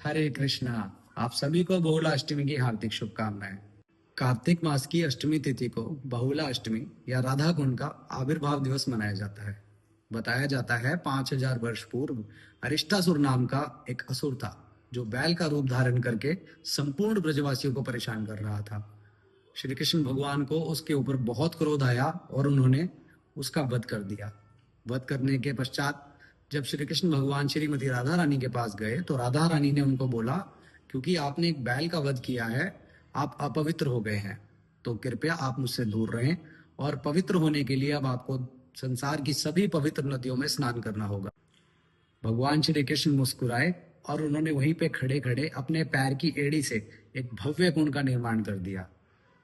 हरे कृष्णा। आप सभी को बहुला अष्टमी की हार्दिक शुभकामनाएं। कार्तिक मास की अष्टमी तिथि को बहुला अष्टमी या राधा कुंड का आविर्भाव दिवस मनाया जाता है। बताया जाता है 5000 वर्ष पूर्व अरिष्टासुर नाम का एक असुर था जो बैल का रूप धारण करके संपूर्ण ब्रजवासियों को परेशान कर रहा था। श्री कृष्ण भगवान को उसके ऊपर बहुत क्रोध आया और उन्होंने उसका वध कर दिया। वध करने के पश्चात जब श्री कृष्ण भगवान श्रीमती राधा रानी के पास गए तो राधा रानी ने उनको बोला, क्योंकि आपने एक बैल का वध किया है, आप अपवित्र हो गए हैं, तो कृपया आप मुझसे दूर रहें और पवित्र होने के लिए अब आपको संसार की सभी पवित्र नदियों में स्नान करना होगा। भगवान श्री कृष्ण मुस्कुराए और उन्होंने वहीं पे खड़े खड़े अपने पैर की एड़ी से एक भव्य कुंड का निर्माण कर दिया।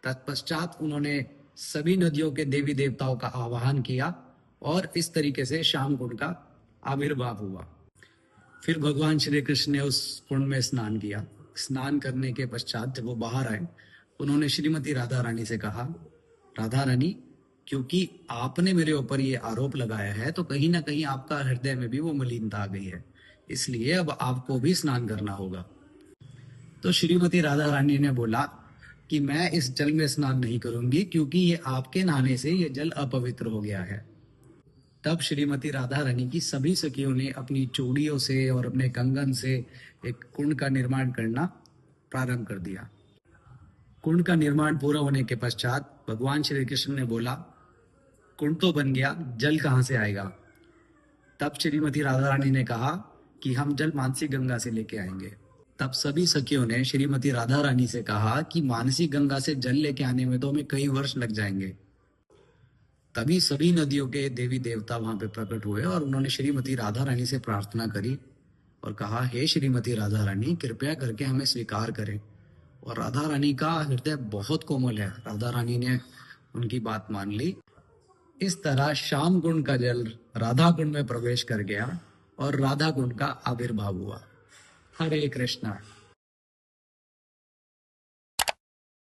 तत्पश्चात उन्होंने सभी नदियों के देवी देवताओं का आवाहन किया और इस तरीके से श्याम कुंड का आविर्भाव हुआ। फिर भगवान श्री कृष्ण ने उस कुंड में स्नान किया। स्नान करने के पश्चात जब वो बाहर आए, उन्होंने श्रीमती राधा रानी से कहा, राधा रानी, क्योंकि आपने मेरे ऊपर ये आरोप लगाया है तो कहीं ना कहीं आपका हृदय में भी वो मलिनता आ गई है, इसलिए अब आपको भी स्नान करना होगा। तो श्रीमती राधा रानी ने बोला कि मैं इस जल में स्नान नहीं करूंगी, क्योंकि ये आपके नहाने से ये जल अपवित्र हो गया है। तब श्रीमती राधा रानी की सभी सखियों ने अपनी चूड़ियों से और अपने कंगन से एक कुंड का निर्माण करना प्रारंभ कर दिया। कुंड का निर्माण पूरा होने के पश्चात भगवान श्री कृष्ण ने बोला, कुंड तो बन गया, जल कहाँ से आएगा? तब श्रीमती राधा रानी ने कहा कि हम जल मानसी गंगा से लेके आएंगे। तब सभी सखियों ने श्रीमती राधा रानी से कहा कि मानसी गंगा से जल लेके आने में तो हमें कई वर्ष लग जाएंगे। तभी सभी नदियों के देवी देवता वहां पे प्रकट हुए और उन्होंने श्रीमती राधा रानी से प्रार्थना करी और कहा, हे श्रीमती राधा रानी, कृपया करके हमें स्वीकार करें। और राधा रानी का हृदय बहुत कोमल है। राधा रानी ने उनकी बात मान ली। इस तरह श्याम कुंड का जल राधा कुंड में प्रवेश कर गया और राधा कुंड का आविर्भाव हुआ। हरे कृष्णा।